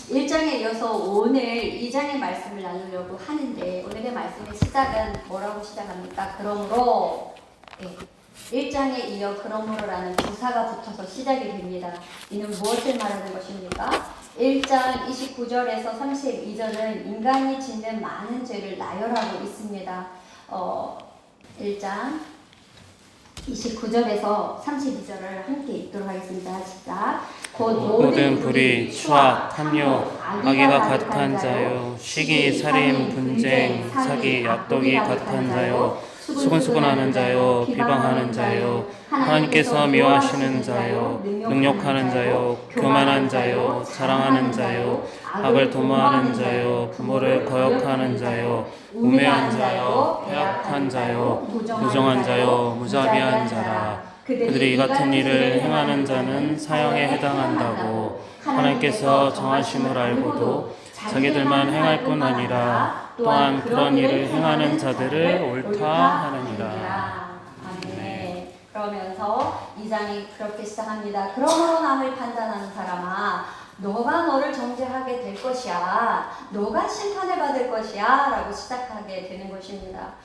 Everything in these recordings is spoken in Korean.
1장에 이어서 오늘 2장의 말씀을 나누려고 하는데, 오늘의 말씀의 시작은 뭐라고 시작합니까? 그러므로. 1장에 이어 그러므로라는 부사가 붙어서 시작이 됩니다. 이는 무엇을 말하는 것입니까? 1장 29절에서 32절은 인간이 짓는 많은 죄를 나열하고 있습니다. 1장 29절에서 32절을 함께 읽도록 하겠습니다. 시작. 곧 모든 불의, 추악, 탐욕, 악의가 가득한 자요, 시기, 살인, 분쟁, 사기, 약독이 가득한 자요, 수근수근하는 자요, 비방하는 자요, 하나님께서 미워하시는 자요, 능욕하는 자요, 교만한 자요, 자랑하는 자요, 악을 도모하는 자요, 부모를 거역하는 자요, 우매한 자요, 패악한 자요, 부정한 자요, 무자비한 자라. 그들이 이 같은 일을 행하는 자는 사형에 해당한다고 하나님께서 정하심을 알고도 자기들만 행할 뿐 아니라 또한 그런 일을 행하는 자들을 옳다 하느니라. 아멘. 그러면서 2장이 그렇게 시작합니다. 그러므로 남을 판단하는 사람아, 너가 너를 정죄하게 될 것이야. 너가 심판을 받을 것이야. 라고 시작하게 되는 것입니다.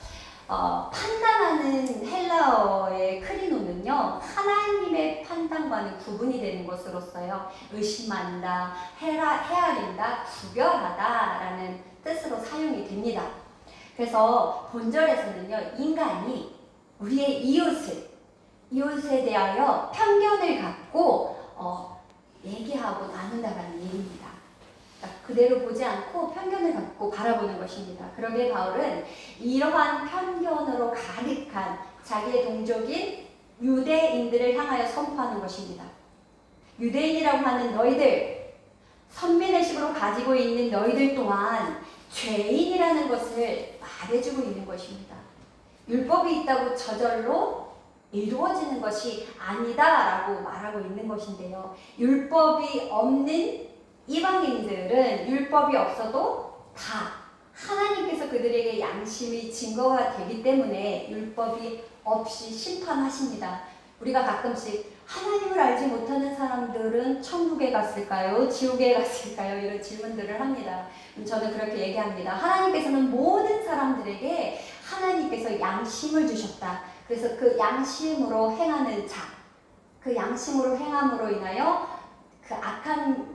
판단하는 헬라어의 크리노는요, 하나님의 판단과는 구분이 되는 것으로 써요. 의심한다, 헤아린다, 구별하다 라는 뜻으로 사용이 됩니다. 그래서 본절에서는요, 인간이 우리의 이웃에 대하여 편견을 갖고 얘기하고 나눈다는 얘기입니다. 그대로 보지 않고 편견을 갖고 바라보는 것입니다. 그러기에 바울은 이러한 편견으로 가득한 자기의 동족인 유대인들을 향하여 선포하는 것입니다. 유대인이라고 하는 너희들, 선민의식으로 가지고 있는 너희들 또한 죄인이라는 것을 말해주고 있는 것입니다. 율법이 있다고 저절로 이루어지는 것이 아니다라고 말하고 있는 것인데요. 율법이 없는 이방인들은 율법이 없어도 다 하나님께서 그들에게 양심이 증거가 되기 때문에 율법이 없이 심판하십니다. 우리가 가끔씩 하나님을 알지 못하는 사람들은 천국에 갔을까요? 지옥에 갔을까요? 이런 질문들을 합니다. 저는 그렇게 얘기합니다. 하나님께서는 모든 사람들에게 하나님께서 양심을 주셨다. 그래서 그 양심으로 행하는 자, 그 양심으로 행함으로 인하여 그 악한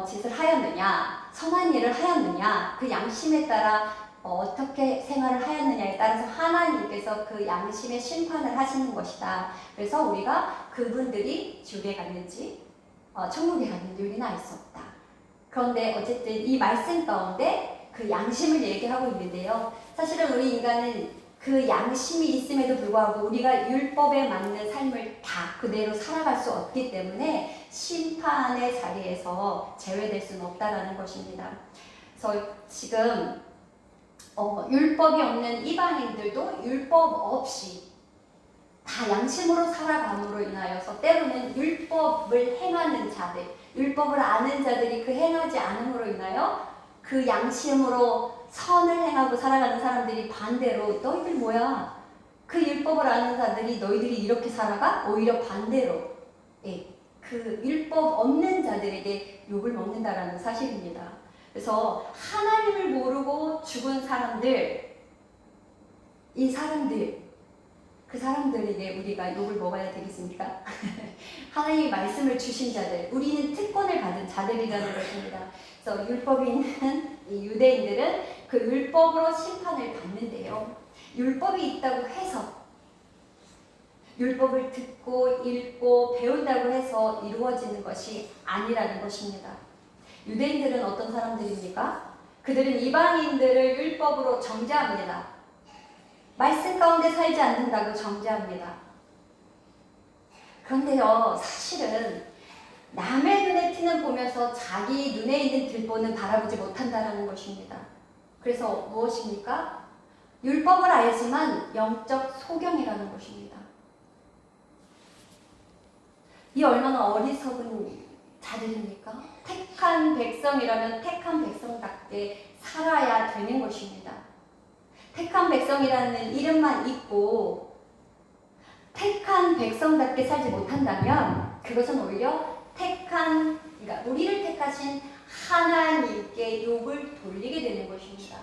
짓을 하였느냐, 선한 일을 하였느냐, 그 양심에 따라 어떻게 생활을 하였느냐에 따라서 하나님께서 그 양심의 심판을 하시는 것이다. 그래서 우리가 그분들이 지옥에 갔는지 천국에 갔는지 우리는 알 수 없다. 그런데 어쨌든 이 말씀 가운데 그 양심을 얘기하고 있는데요. 사실은 우리 인간은 그 양심이 있음에도 불구하고 우리가 율법에 맞는 삶을 다 그대로 살아갈 수 없기 때문에 심판의 자리에서 제외될 수는 없다라는 것입니다. 그래서 지금 율법이 없는 이방인들도 율법 없이 다 양심으로 살아감으로 인하여서 때로는 율법을 행하는 자들, 율법을 아는 자들이 그 행하지 않음으로 인하여 그 양심으로 선을 행하고 살아가는 사람들이 반대로 너희들 뭐야? 그 율법을 아는 자들이 너희들이 이렇게 살아가? 오히려 반대로 그 율법 없는 자들에게 욕을 먹는다라는 사실입니다. 그래서 하나님을 모르고 죽은 사람들, 이 사람들, 그 사람들에게 우리가 욕을 먹어야 되겠습니까? 하나님의 말씀을 주신 자들, 우리는 특권을 받은 자들이라는 것입니다. 그래서 율법이 있는 이 유대인들은 그 율법으로 심판을 받는데요. 율법이 있다고 해서 율법을 듣고 읽고 배운다고 해서 이루어지는 것이 아니라는 것입니다. 유대인들은 어떤 사람들입니까? 그들은 이방인들을 율법으로 정죄합니다. 말씀 가운데 살지 않는다고 정죄합니다. 그런데요, 사실은 남의 눈에 튀는 보면서 자기 눈에 있는 들보는 바라보지 못한다는 것입니다. 그래서 무엇입니까? 율법을 알지만 영적 소경이라는 것입니다. 이 얼마나 어리석은 자들입니까? 택한 백성이라면 택한 백성답게 살아야 되는 것입니다. 택한 백성이라는 이름만 있고 택한 백성답게 살지 못한다면 그것은 오히려 그러니까 우리를 택하신 바울에게 욕을 돌리게 되는 것입니다.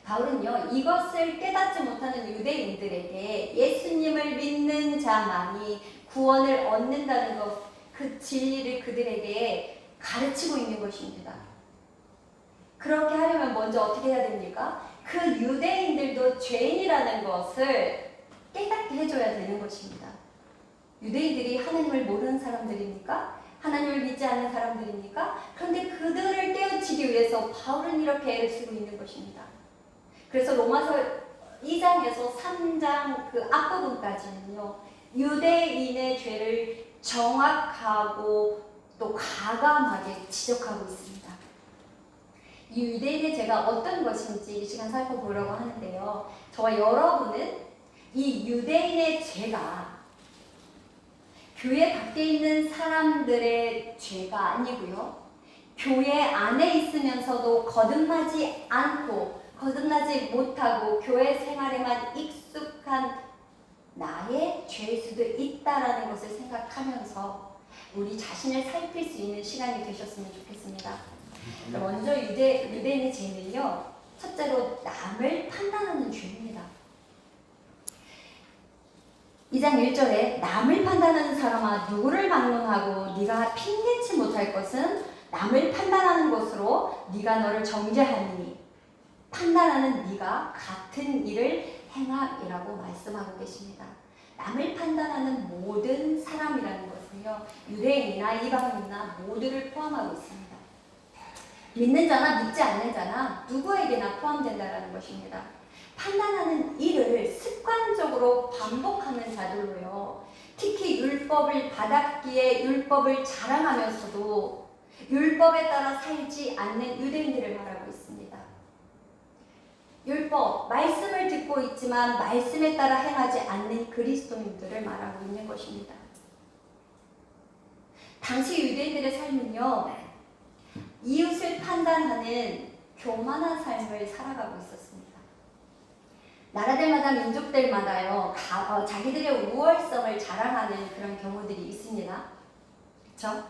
바울은요, 이것을 깨닫지 못하는 유대인들에게 예수님을 믿는 자만이 구원을 얻는다는 것, 그 진리를 그들에게 가르치고 있는 것입니다. 그렇게 하려면 먼저 어떻게 해야 됩니까? 그 유대인들도 죄인이라는 것을 깨닫게 해줘야 되는 것입니다. 유대인들이 하나님을 모르는 사람들입니까? 하나님을 믿지 않는 사람들입니까? 그런데 그들을 깨우치기 위해서 바울은 이렇게 애를 쓰고 있는 것입니다. 그래서 로마서 2장에서 3장 그 앞부분까지는요, 유대인의 죄를 정확하고 또 과감하게 지적하고 있습니다. 이 유대인의 죄가 어떤 것인지 이 시간 살펴보려고 하는데요. 저와 여러분은 이 유대인의 죄가 교회 밖에 있는 사람들의 죄가 아니고요. 교회 안에 있으면서도 거듭나지 않고 거듭나지 못하고 교회 생활에만 익숙한 나의 죄일 수도 있다라는 것을 생각하면서 우리 자신을 살필 수 있는 시간이 되셨으면 좋겠습니다. 먼저 유대인의 죄는요, 첫째로 남을 판단하는 죄입니다. 2장 1절에 남을 판단하는 사람아 누구를 막론하고 네가 핑계치 못할 것은 남을 판단하는 것으로 네가 너를 정죄하니 판단하는 네가 같은 일을 행함이라고 말씀하고 계십니다. 남을 판단하는 모든 사람이라는 것은요, 유대인이나 이방인이나 모두를 포함하고 있습니다. 믿는 자나 믿지 않는 자나 누구에게나 포함된다는 것입니다. 판단하는 일을 습관적으로 반복하는 자들로요, 특히 율법을 받았기에 율법을 자랑하면서도 율법에 따라 살지 않는 유대인들을 말하고 있습니다. 율법, 말씀을 듣고 있지만 말씀에 따라 행하지 않는 그리스도인들을 말하고 있는 것입니다. 당시 유대인들의 삶은요, 이웃을 판단하는 교만한 삶을 살아가고 있었습니다. 나라들마다 민족들마다요, 자기들의 우월성을 자랑하는 그런 경우들이 있습니다. 그렇죠?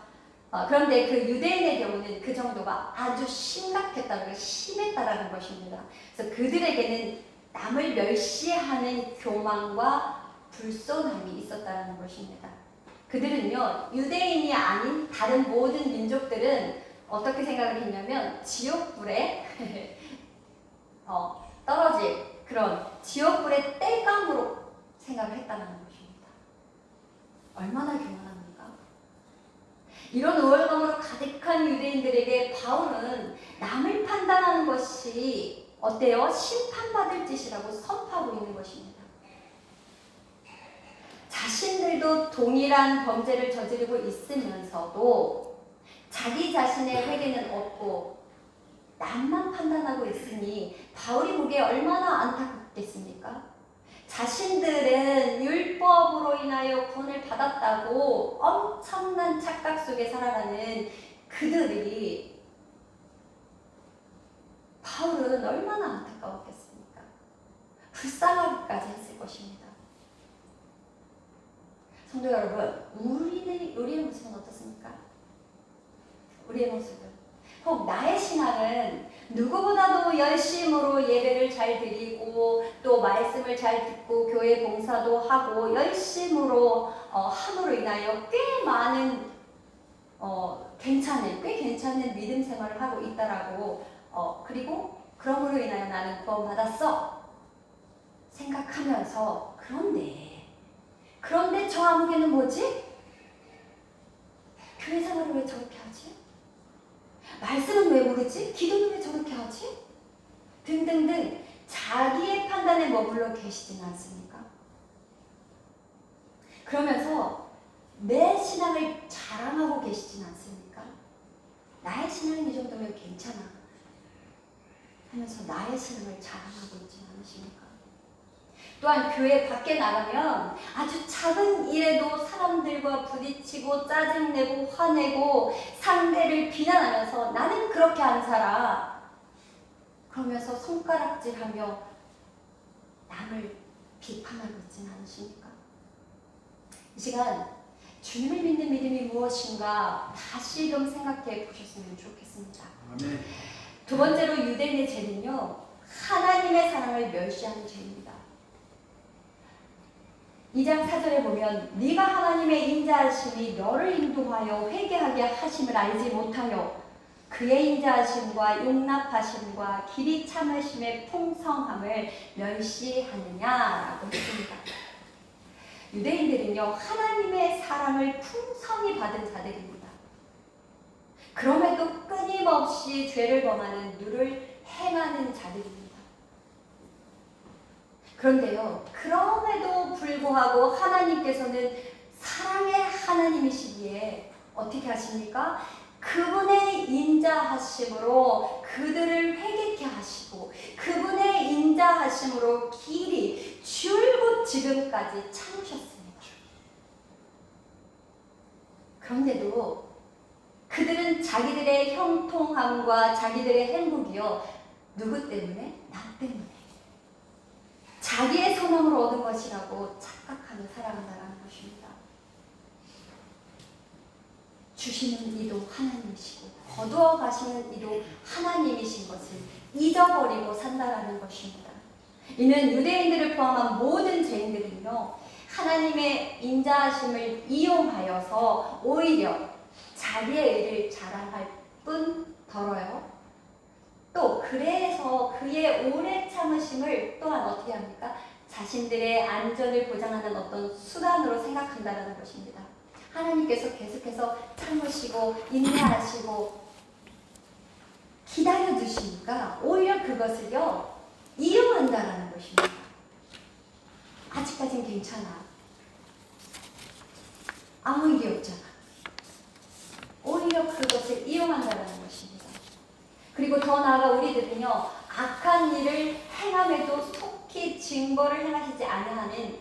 그런데 그 유대인의 경우는 그 정도가 아주 심각했다는, 심했다라는 것입니다. 그래서 그들에게는 남을 멸시하는 교만과 불손함이 있었다는 것입니다. 그들은요, 유대인이 아닌 다른 모든 민족들은 어떻게 생각을 했냐면 지옥불에 떨어질 그런 지옥불의 땔감으로 생각을 했다는 것입니다. 얼마나 교만합니까? 이런 우월감으로 가득한 유대인들에게 바울은 남을 판단하는 것이 어때요? 심판받을 짓이라고 선포하고 있는 것입니다. 자신들도 동일한 범죄를 저지르고 있으면서도 자기 자신의 회개는 없고 남만 판단하고 있으니 바울이 보기에 얼마나 안타깝겠습니까? 자신들은 율법으로 인하여 구원을 받았다고 엄청난 착각 속에 살아가는 그들이 바울은 얼마나 안타까웠겠습니까? 불쌍하기까지 했을 것입니다. 성도 여러분, 우리의 모습은 어떻습니까? 우리의 모습은 혹 나의 신앙은 누구보다도 열심으로 예배를 잘 드리고 또 말씀을 잘 듣고 교회 봉사도 하고 열심으로 함으로 인하여 꽤 많은 꽤 괜찮은 믿음 생활을 하고 있다라고 그리고 그러므로 인하여 나는 구원받았어 생각하면서 그런데 저 아무개는 뭐지? 교회 생활을 왜 저렇게 하지? 말씀은 왜 모르지? 기도는 왜 저렇게 하지? 등등등 자기의 판단에 머물러 계시지는 않습니까? 그러면서 내 신앙을 자랑하고 계시지는 않습니까? 나의 신앙이 이 정도면 괜찮아 하면서 나의 신앙을 자랑하고 있지는 않으십니까? 또한 교회 밖에 나가면 아주 작은 일에도 사람들과 부딪히고 짜증내고 화내고 상대를 비난하면서 나는 그렇게 안 살아 그러면서 손가락질하며 남을 비판하고 있지는 않으십니까? 이 시간 주님을 믿는 믿음이 무엇인가 다시금 생각해 보셨으면 좋겠습니다. 두 번째로 유대인의 죄는요, 하나님의 사랑을 멸시하는 죄입니다. 2장 4절에 보면 네가 하나님의 인자하심이 너를 인도하여 회개하게 하심을 알지 못하여 그의 인자하심과 용납하심과 길이 참으심의 풍성함을 멸시하느냐라고 했습니다. 유대인들은요, 하나님의 사랑을 풍성히 받은 자들입니다. 그럼에도 끊임없이 죄를 범하는 누를 행하는 자들입니다. 그런데요, 그럼에도 불구하고 하나님께서는 사랑의 하나님이시기에 어떻게 하십니까? 그분의 인자하심으로 그들을 회개케 하시고 그분의 인자하심으로 길이 줄곧 지금까지 참으셨습니다. 그런데도 그들은 자기들의 형통함과 자기들의 행복이요, 누구 때문에? 나 때문에. 자기의 선함을 얻은 것이라고 착각하며 살아간다는 것입니다. 주시는 이도 하나님이시고 거두어 가시는 이도 하나님이신 것을 잊어버리고 산다라는 것입니다. 이는 유대인들을 포함한 모든 죄인들은요, 하나님의 인자하심을 이용하여서 오히려 자기의 의를 자랑할 뿐더러요, 또 그래서 그의 오래 참으심을 또한 어떻게 합니까? 자신들의 안전을 보장하는 어떤 수단으로 생각한다는 것입니다. 하나님께서 계속해서 참으시고 인내하시고 기다려주시니까 오히려 그것을요, 이용한다라는 것입니다. 아직까진 괜찮아. 아무 일이 없잖아. 오히려 그것을 이용한다라는 것입니다. 그리고 더 나아가 우리들은요, 악한 일을 행함에도 속히 징벌을 행하시지 아니하는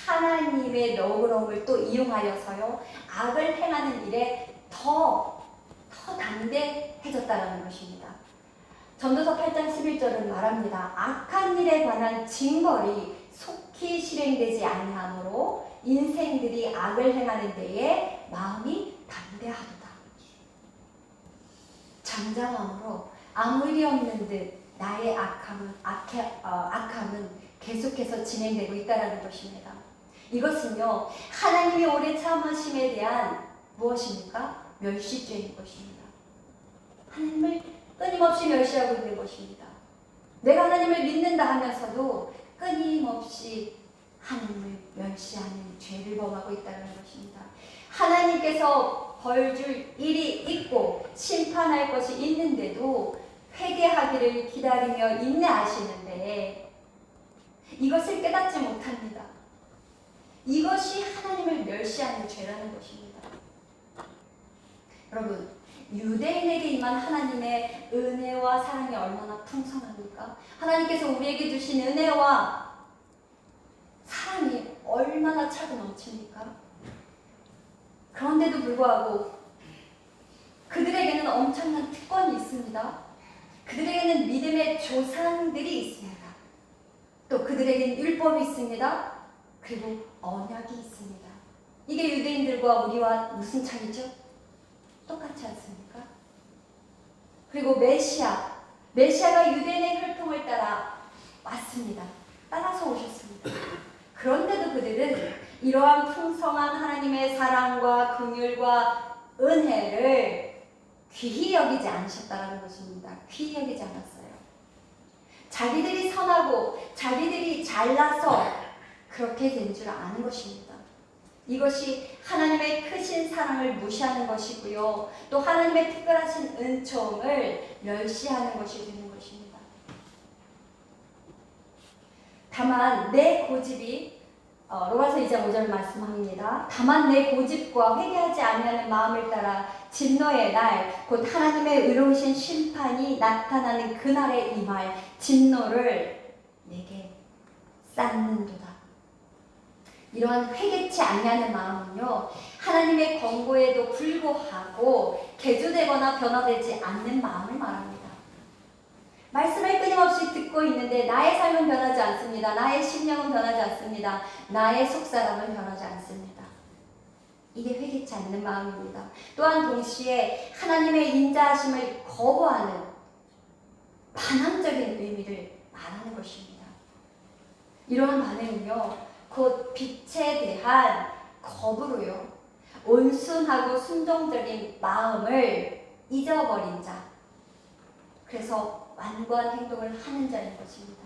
하나님의 너그러움을 또 이용하여서요, 악을 행하는 일에 더 담대해졌다는 것입니다. 전도서 8장 11절은 말합니다. 악한 일에 관한 징벌이 속히 실행되지 아니하므로 인생들이 악을 행하는 데에 마음이 담대하도다. 잠잠함으로 아무 일이 없는 듯 나의 악함은 계속해서 진행되고 있다는 것입니다. 이것은요, 하나님이 오래 참으심에 대한 무엇입니까? 멸시죄인 것입니다. 하나님을 끊임없이 멸시하고 있는 것입니다. 내가 하나님을 믿는다 하면서도 끊임없이 하나님을 멸시하는 죄를 범하고 있다는 것입니다. 하나님께서 벌 줄 일이 있고 심판할 것이 있는데도 회개하기를 기다리며 인내하시는데 이것을 깨닫지 못합니다. 이것이 하나님을 멸시하는 죄라는 것입니다. 여러분, 유대인에게 임한 하나님의 은혜와 사랑이 얼마나 풍성합니까? 하나님께서 우리에게 주신 은혜와 사랑이 얼마나 차고 넘칩니까? 그런데도 불구하고 그들에게는 엄청난 특권이 있습니다. 그들에게는 믿음의 조상들이 있습니다. 또 그들에게는 율법이 있습니다. 그리고 언약이 있습니다. 이게 유대인들과 우리와 무슨 차이죠? 똑같지 않습니까? 그리고 메시아가 유대인의 혈통을 따라 왔습니다. 따라서 오셨습니다. 그런데도 그들은 이러한 풍성한 하나님의 사랑과 긍휼과 은혜를 귀히 여기지 않으셨다는 것입니다. 귀히 여기지 않았어요. 자기들이 선하고 자기들이 잘나서 그렇게 된 줄 아는 것입니다. 이것이 하나님의 크신 사랑을 무시하는 것이고요. 또 하나님의 특별하신 은총을 멸시하는 것이 되는 것입니다. 다만 내 고집이 로마서 2장 5절 말씀합니다. 다만 내 고집과 회개하지 아니하는 마음을 따라 진노의 날 곧 하나님의 의로우신 심판이 나타나는 그날에 임할 진노를 내게 쌓는도다. 이러한 회개치 아니하는 마음은요, 하나님의 권고에도 불구하고 개조되거나 변화되지 않는 마음을 말합니다. 말씀을 끊임없이 듣고 있는데 나의 삶은 변하지 않습니다. 나의 심령은 변하지 않습니다. 나의 속사람은 변하지 않습니다. 이게 회개치 않는 마음입니다. 또한 동시에 하나님의 인자하심을 거부하는 반항적인 의미를 말하는 것입니다. 이러한 반응은요, 곧 빛에 대한 거부로요, 온순하고 순종적인 마음을 잊어버린 자, 그래서 완고한 행동을 하는 자인 것입니다.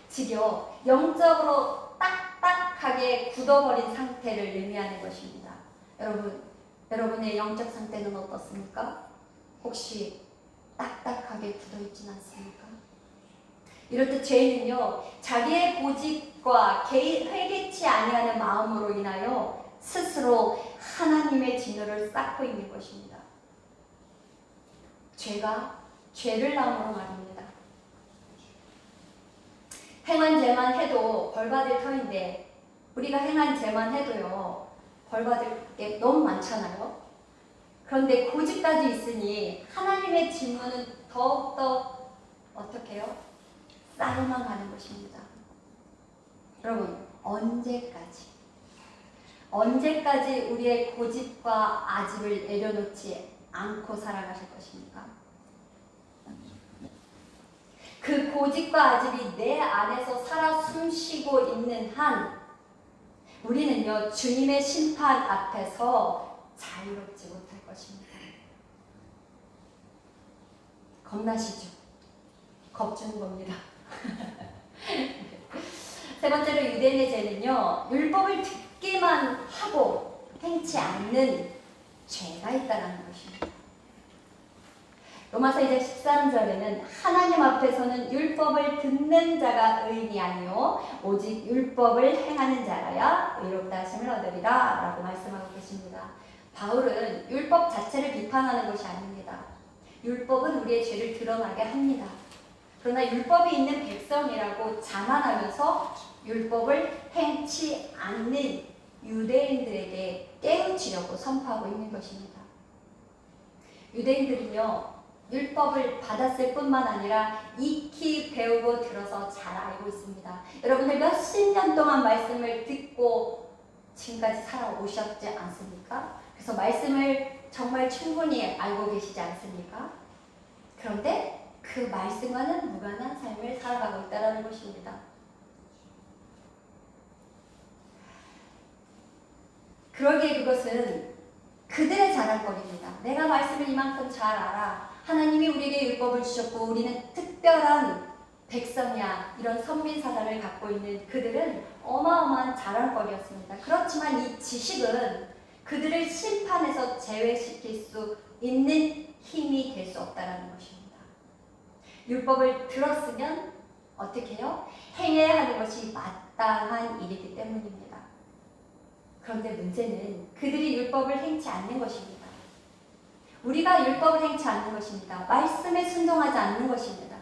즉요, 영적으로 딱딱하게 굳어버린 상태를 의미하는 것입니다. 여러분의 영적 상태는 어떻습니까? 혹시 딱딱하게 굳어있진 않습니까? 이럴 때 죄인은요, 자기의 고집과 회개치 아니하는 마음으로 인하여 스스로 하나님의 진노를 쌓고 있는 것입니다. 죄가 죄를 낳음으로 말입니다. 행한 죄만 해도 벌받을 터인데 우리가 행한 죄만 해도요, 벌받을 게 너무 많잖아요. 그런데 고집까지 있으니 하나님의 진노는 더욱더 어떻게 해요? 쌓여만 가는 것입니다. 여러분, 언제까지 우리의 고집과 아집을 내려놓지 않고 살아가실 것입니까? 그 고집과 아집이 내 안에서 살아 숨쉬고 있는 한 우리는요, 주님의 심판 앞에서 자유롭지 못할 것입니다. 겁나시죠? 겁주는 겁니다. 세 번째로 유대인의 죄는요, 율법을 듣기만 하고 행치 않는 죄가 있다는 것입니다. 로마서 2장 13절에는 하나님 앞에서는 율법을 듣는 자가 의인이 아니요 오직 율법을 행하는 자라야 의롭다 하심을 얻으리라 라고 말씀하고 계십니다. 바울은 율법 자체를 비판하는 것이 아닙니다. 율법은 우리의 죄를 드러나게 합니다. 그러나 율법이 있는 백성이라고 자만하면서 율법을 행치 않는 유대인들에게 깨우치려고 선포하고 있는 것입니다. 유대인들은요, 율법을 받았을 뿐만 아니라 익히 배우고 들어서 잘 알고 있습니다. 여러분들 몇십 년 동안 말씀을 듣고 지금까지 살아오셨지 않습니까? 그래서 말씀을 정말 충분히 알고 계시지 않습니까? 그런데 그 말씀과는 무관한 삶을 살아가고 있다는 것입니다. 그러기에 그것은 그들의 자랑거리입니다. 내가 말씀을 이만큼 잘 알아. 하나님이 우리에게 율법을 주셨고 우리는 특별한 백성이야. 이런 선민사상을 갖고 있는 그들은 어마어마한 자랑거리였습니다. 그렇지만 이 지식은 그들을 심판에서 제외시킬 수 있는 힘이 될 수 없다는 것입니다. 율법을 들었으면 어떻게 해요? 행해야 하는 것이 마땅한 일이기 때문입니다. 그런데 문제는 그들이 율법을 행치 않는 것입니다. 우리가 율법을 행치 않는 것입니다. 말씀에 순종하지 않는 것입니다.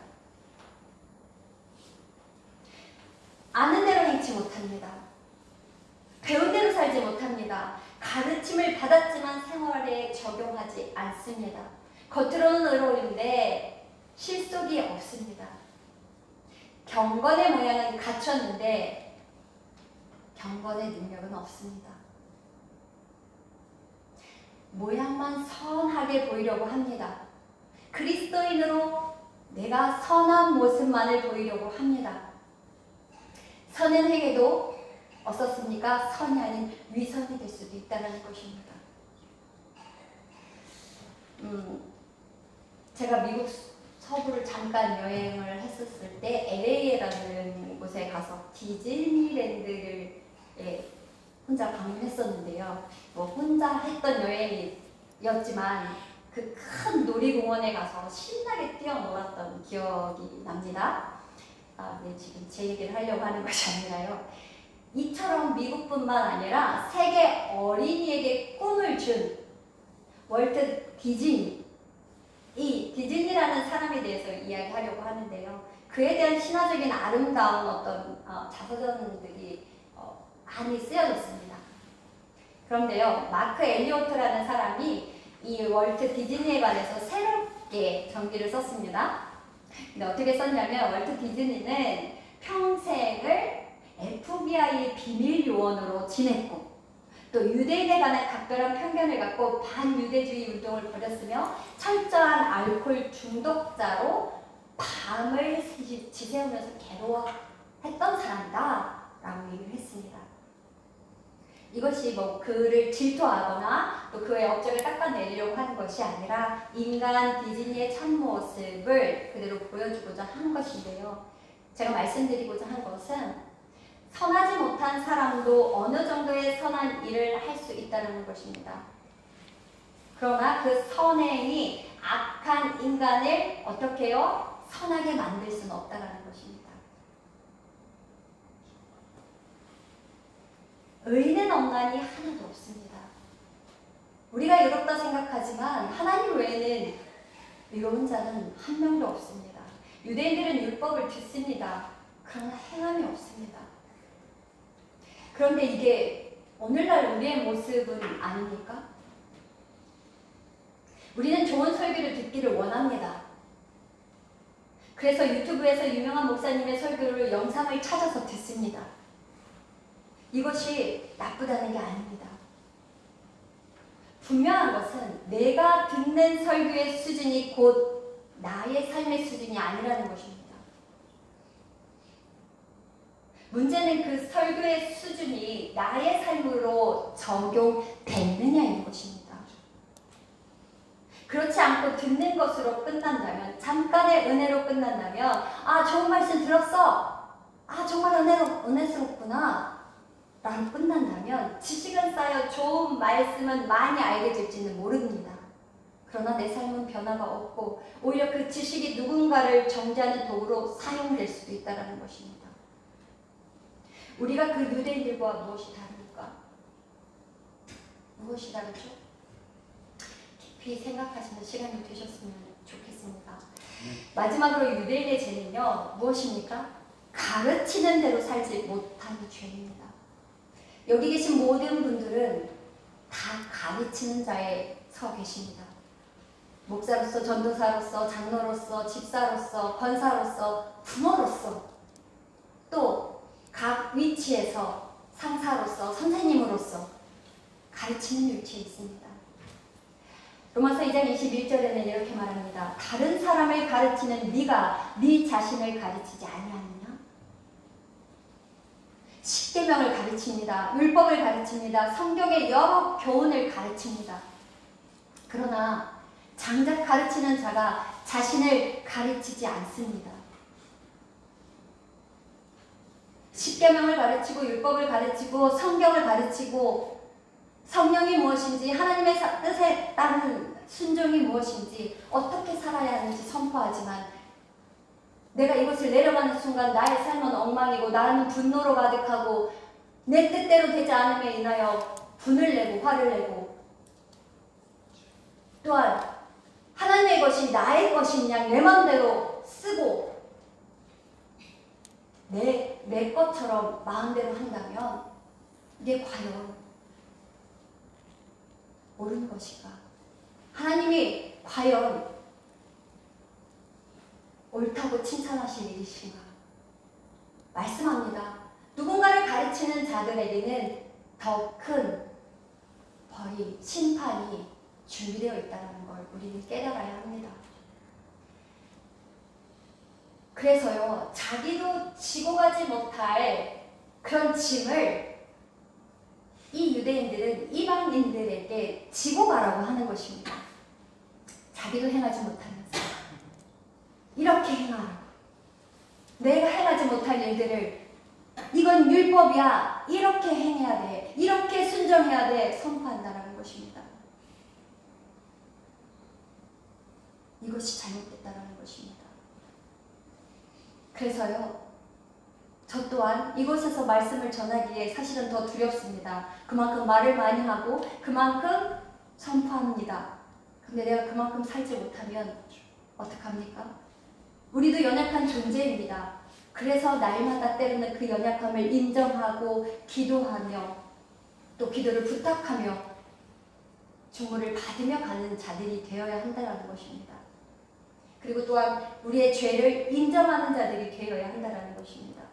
아는 대로 행치 못합니다. 배운 대로 살지 못합니다. 가르침을 받았지만 생활에 적용하지 않습니다. 겉으로는 의로운데 실속이 없습니다. 경건의 모양은 갖췄는데 경건의 능력은 없습니다. 모양만 선하게 보이려고 합니다. 그리스도인으로 내가 선한 모습만을 보이려고 합니다. 선은 행해도 어떻습니까? 선이 아닌 위선이 될 수도 있다는 것입니다. 제가 미국 서부를 잠깐 여행을 했었을 때 LA라는 곳에 가서 디즈니랜드를 혼자 방문했었는데요. 뭐 혼자 했던 여행이었지만 그 큰 놀이공원에 가서 신나게 뛰어놀았던 기억이 납니다. 네, 지금 제 얘기를 하려고 하는 것이 아니라요. 이처럼 미국뿐만 아니라 세계 어린이에게 꿈을 준 월트 디즈니, 이 디즈니라는 사람에 대해서 이야기하려고 하는데요. 그에 대한 신화적인 아름다운 어떤 자서전들이 많이 쓰여졌습니다. 그런데요, 마크 엘리오트라는 사람이 이 월트 디즈니에 관해서 새롭게 전기를 썼습니다. 근데 어떻게 썼냐면 월트 디즈니는 평생을 FBI 비밀 요원으로 지냈고 또 유대인에 관한 각별한 편견을 갖고 반유대주의 운동을 벌였으며 철저한 알코올 중독자로 밤을 지새우면서 괴로워했던 사람이다 라고 얘기를 했습니다. 이것이 뭐 그를 질투하거나 또 그의 업적을 닦아내려고 하는 것이 아니라 인간 디즈니의 참모습을 그대로 보여주고자 한 것인데요. 제가 말씀드리고자 한 것은 선하지 못한 사람도 어느 정도의 선한 일을 할 수 있다는 것입니다. 그러나 그 선행이 악한 인간을 어떻게 해요? 선하게 만들 수는 없다는 것입니다. 의인은 없나니 하나도 없습니다. 우리가 의롭다 생각하지만 하나님 외에는 의로운 자는 한 명도 없습니다. 유대인들은 율법을 듣습니다. 그러나 행함이 없습니다. 그런데 이게 오늘날 우리의 모습은 아닙니까? 우리는 좋은 설교를 듣기를 원합니다. 그래서 유튜브에서 유명한 목사님의 설교를 영상을 찾아서 듣습니다. 이것이 나쁘다는 게 아닙니다. 분명한 것은 내가 듣는 설교의 수준이 곧 나의 삶의 수준이 아니라는 것입니다. 문제는 그 설교의 수준이 나의 삶으로 적용됐느냐인 것입니다. 그렇지 않고 듣는 것으로 끝난다면, 잠깐의 은혜로 끝난다면, 아, 좋은 말씀 들었어. 아, 정말 은혜스럽구나. 라고 끝난다면 지식은 쌓여 좋은 말씀은 많이 알게 될지는 모릅니다. 그러나 내 삶은 변화가 없고 오히려 그 지식이 누군가를 정죄하는 도구로 사용될 수도 있다는 것입니다. 우리가 그 유대인들과 무엇이 다릅니까? 무엇이 다르죠? 깊이 생각하시는 시간이 되셨으면 좋겠습니다. 마지막으로 유대인의 죄는요, 무엇입니까? 가르치는 대로 살지 못하는 죄입니다. 여기 계신 모든 분들은 다 가르치는 자에 서 계십니다. 목사로서, 전도사로서, 장로로서, 집사로서, 권사로서, 부모로서, 또 각 위치에서 상사로서, 선생님으로서 가르치는 위치에 있습니다. 로마서 2장 21절에는 이렇게 말합니다. 다른 사람을 가르치는 네가 네 자신을 가르치지 아니하느냐? 십계명을 가르칩니다. 율법을 가르칩니다. 성경의 여러 교훈을 가르칩니다. 그러나 장작 가르치는 자가 자신을 가르치지 않습니다. 십계명을 가르치고 율법을 가르치고 성경을 가르치고 성령이 무엇인지 하나님의 뜻에 따른 순종이 무엇인지 어떻게 살아야 하는지 선포하지만 내가 이것을 내려가는 순간 나의 삶은 엉망이고 나는 분노로 가득하고 내 뜻대로 되지 않음에 인하여 분을 내고 화를 내고 또한 하나님의 것이 나의 것이냐 내 마음대로 쓰고 내 것처럼 마음대로 한다면 이게 과연 옳은 것인가? 하나님이 과연 옳다고 칭찬하실 일이신가? 말씀합니다. 누군가를 가르치는 자들에게는 더 큰 벌이, 심판이 준비되어 있다는 걸 우리는 깨달아야 합니다. 그래서요, 자기도 지고 가지 못할 그런 짐을 이 유대인들은 이방인들에게 지고 가라고 하는 것입니다. 자기도 행하지 못하면서 이렇게 행하라고. 내가 행하지 못할 일들을 이건 율법이야. 이렇게 행해야 돼. 이렇게 순종해야 돼. 선포한다라는 것입니다. 이것이 잘못됐다라는 것입니다. 그래서요, 저 또한 이곳에서 말씀을 전하기에 사실은 더 두렵습니다. 그만큼 말을 많이 하고 그만큼 선포합니다. 근데 내가 그만큼 살지 못하면 어떡합니까? 우리도 연약한 존재입니다. 그래서 날마다 때로는 그 연약함을 인정하고 기도하며 또 기도를 부탁하며 중보를 받으며 가는 자들이 되어야 한다는 것입니다. 그리고 또한 우리의 죄를 인정하는 자들이 되어야 한다는 것입니다.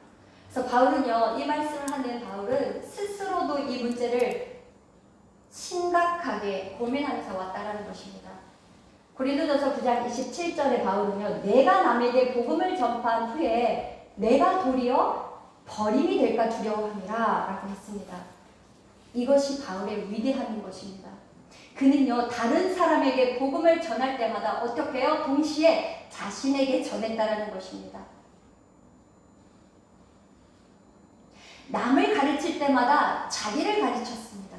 그래서 바울은요, 이 말씀을 하는 바울은 스스로도 이 문제를 심각하게 고민하면서 왔다라는 것입니다. 고린도전서 9장 27절에 바울은요, 내가 남에게 복음을 전파한 후에 내가 도리어 버림이 될까 두려워함이라 라고 했습니다. 이것이 바울의 위대함인 것입니다. 그는요, 다른 사람에게 복음을 전할 때마다 어떻게 해요? 동시에 자신에게 전했다라는 것입니다. 남을 가르칠 때마다 자기를 가르쳤습니다.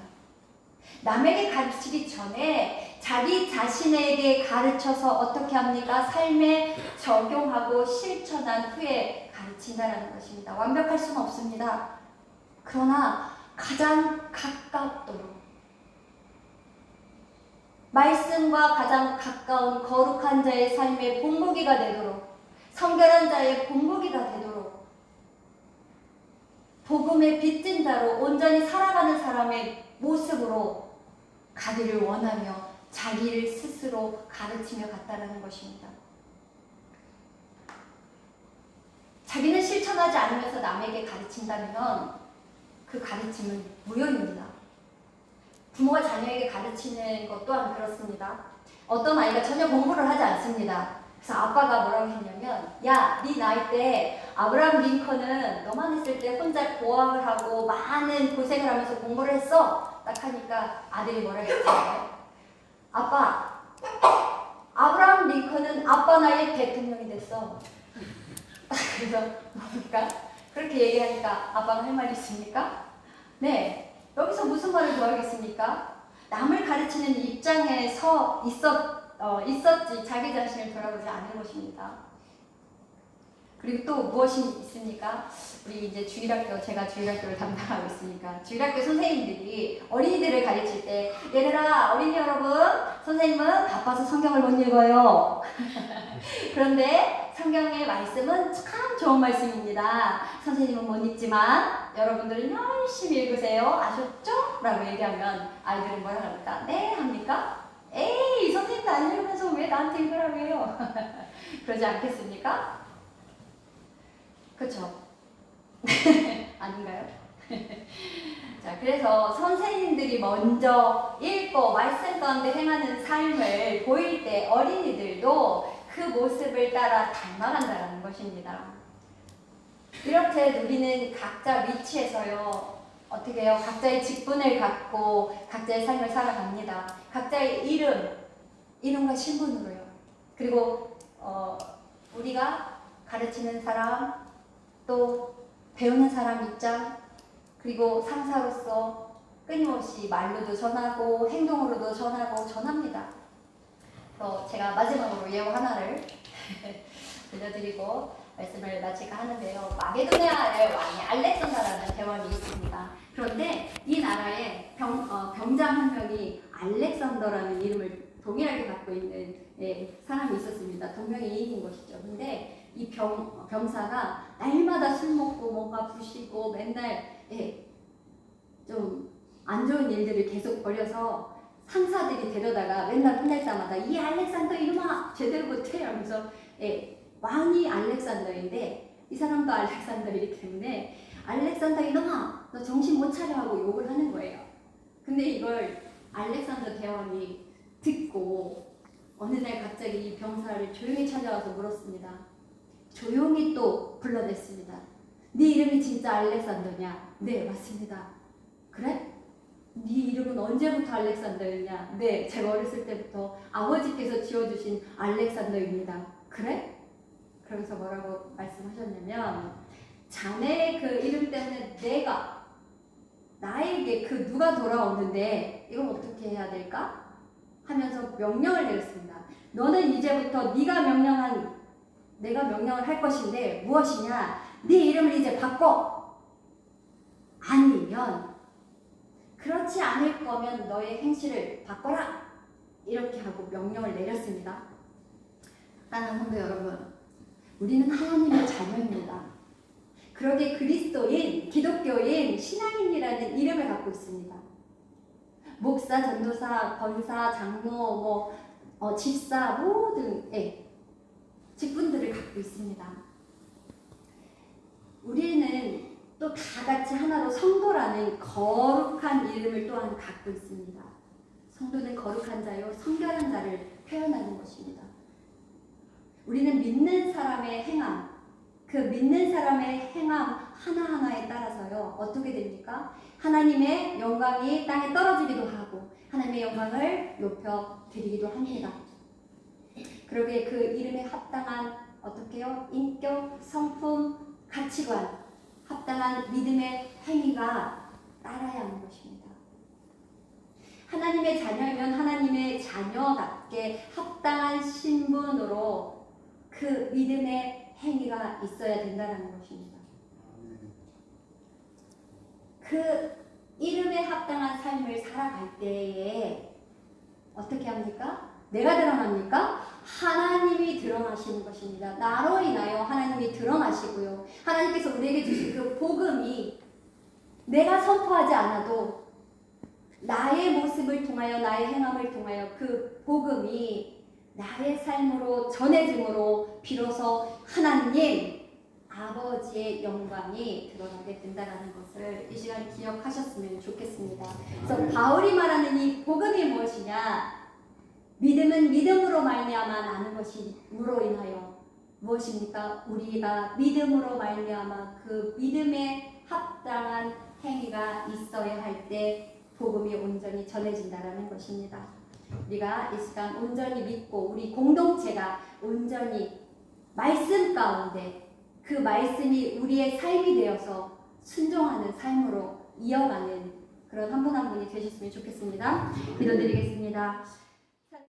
남에게 가르치기 전에 자기 자신에게 가르쳐서 어떻게 합니까? 삶에 적용하고 실천한 후에 가르친다라는 것입니다. 완벽할 수는 없습니다. 그러나 가장 가깝도록 말씀과 가장 가까운 거룩한 자의 삶의 본보기가 되도록, 성결한 자의 본보기가 되도록, 복음의 빚진 자로 온전히 살아가는 사람의 모습으로 가기를 원하며 자기를 스스로 가르치며 갔다라는 것입니다. 자기는 실천하지 않으면서 남에게 가르친다면 그 가르침은 무효입니다. 부모가 자녀에게 가르치는 것 또한 그렇습니다. 어떤 아이가 전혀 공부를 하지 않습니다. 그래서 아빠가 뭐라고 했냐면, 야, 네 나이 때 아브라함 링컨은 너만 있을 때 혼자 고학을 하고 많은 고생을 하면서 공부를 했어. 딱 하니까 아들이 뭐라고 했어요? 아빠, 아브라함 링컨은 아빠 나이에 대통령이 됐어. 그래서 뭡니까? 그렇게 얘기하니까 아빠가 할 말이 있습니까? 네. 여기서 무슨 말을 더하겠습니까? 남을 가르치는 입장에 서 있었지 자기 자신을 돌아보지 않은 것입니다. 그리고 또 무엇이 있습니까? 우리 이제 제가 주일학교를 담당하고 있으니까 주일학교 선생님들이 어린이들을 가르칠 때, 얘들아, 어린이 여러분, 선생님은 바빠서 성경을 못 읽어요. 그런데 성경의 말씀은 참 좋은 말씀입니다. 선생님은 못 읽지만 여러분들은 열심히 읽으세요. 아셨죠? 라고 얘기하면 아이들은 뭐라 합니까? 네? 합니까? 에이, 선생님도 안 읽으면서 왜 나한테 읽으라고 해요? 그러지 않겠습니까? 그렇죠? 아닌가요? 자, 그래서 선생님들이 먼저 읽고 말씀 가운데 행하는 삶을 보일 때 어린이들도 그 모습을 따라 닮아간다는 것입니다. 이렇게 우리는 각자 위치에서요, 어떻게 해요? 각자의 직분을 갖고 각자의 삶을 살아갑니다. 각자의 이름과 신분으로요. 그리고 우리가 가르치는 사람, 또 배우는 사람 입장, 그리고 상사로서 끊임없이 말로도 전하고 행동으로도 전합니다. 제가 마지막으로 예고 하나를 들려드리고 말씀을 마칠까 하는데요. 마게도냐의 왕이 알렉산더라는 대왕이 있습니다. 그런데 이 나라에 병장 한 명이 알렉산더라는 이름을 동일하게 갖고 있는 사람이 있었습니다. 동명이인인 것이죠. 근데 이 병사가 날마다 술 먹고 뭔가 부시고 맨날 좀 안 좋은 일들을 계속 벌여서 상사들이 데려다가 맨날 혼낼 때마다 이 알렉산더 이놈아 제대로 못해 하면서 왕이 알렉산더인데 이 사람도 알렉산더이기 때문에 알렉산더 이놈아 너 정신 못 차려 하고 욕을 하는 거예요. 근데 이걸 알렉산더 대왕이 듣고 어느 날 갑자기 이 병사를 조용히 찾아와서 물었습니다. 조용히 또 불러냈습니다. 네 이름이 진짜 알렉산더냐? 네, 맞습니다. 그래? 네 이름은 언제부터 알렉산더였냐? 네, 제가 어렸을 때부터 아버지께서 지어주신 알렉산더입니다. 그래? 그러면서 뭐라고 말씀하셨냐면, 자네의 그 이름 때문에 나에게 그 누가 돌아오는데 이건 어떻게 해야 될까? 하면서 명령을 내렸습니다. 너는 이제부터 내가 명령을 할 것인데 무엇이냐? 네 이름을 이제 바꿔. 아니면 그렇지 않을 거면 너의 행실을 바꿔라. 이렇게 하고 명령을 내렸습니다. 사랑하는 성도 여러분, 우리는 하나님의 자녀입니다. 그러게 그리스도인, 기독교인, 신앙인이라는 이름을 갖고 있습니다. 목사, 전도사, 권사, 장로, 집사 모든 직분들을 갖고 있습니다. 우리는 또 다 같이 하나로 성도라는 거룩한 이름을 또한 갖고 있습니다. 성도는 거룩한 자요, 성결한 자를 표현하는 것입니다. 우리는 믿는 사람의 행함, 그 믿는 사람의 행함 하나하나에 따라서요, 어떻게 됩니까? 하나님의 영광이 땅에 떨어지기도 하고, 하나님의 영광을 높여 드리기도 합니다. 그러기에 그 이름에 합당한 어떻게요? 인격, 성품, 가치관, 합당한 믿음의 행위가 따라야 하는 것입니다. 하나님의 자녀이면 하나님의 자녀답게 합당한 신분으로 그 믿음의 행위가 있어야 된다는 것입니다. 그 이름에 합당한 삶을 살아갈 때에 어떻게 합니까? 내가 드러납니까? 하나님이 드러나시는 것입니다. 나로 인하여 하나님이 드러나시고요. 하나님께서 우리에게 주신 그 복음이 내가 선포하지 않아도 나의 모습을 통하여, 나의 행함을 통하여 그 복음이 나의 삶으로 전해짐으로 비로소 하나님 아버지의 영광이 드러나게 된다는 것을 이 시간 기억하셨으면 좋겠습니다. 그래서 바울이 말하는 이 복음이 무엇이냐? 믿음은 믿음으로 말미암아 나는 것이므로 인하여 무엇입니까? 우리가 믿음으로 말미암아 그 믿음에 합당한 행위가 있어야 할 때 복음이 온전히 전해진다라는 것입니다. 우리가 이 시간 온전히 믿고 우리 공동체가 온전히 말씀 가운데 그 말씀이 우리의 삶이 되어서 순종하는 삶으로 이어가는 그런 한 분 한 분이 되셨으면 좋겠습니다. 기도드리겠습니다.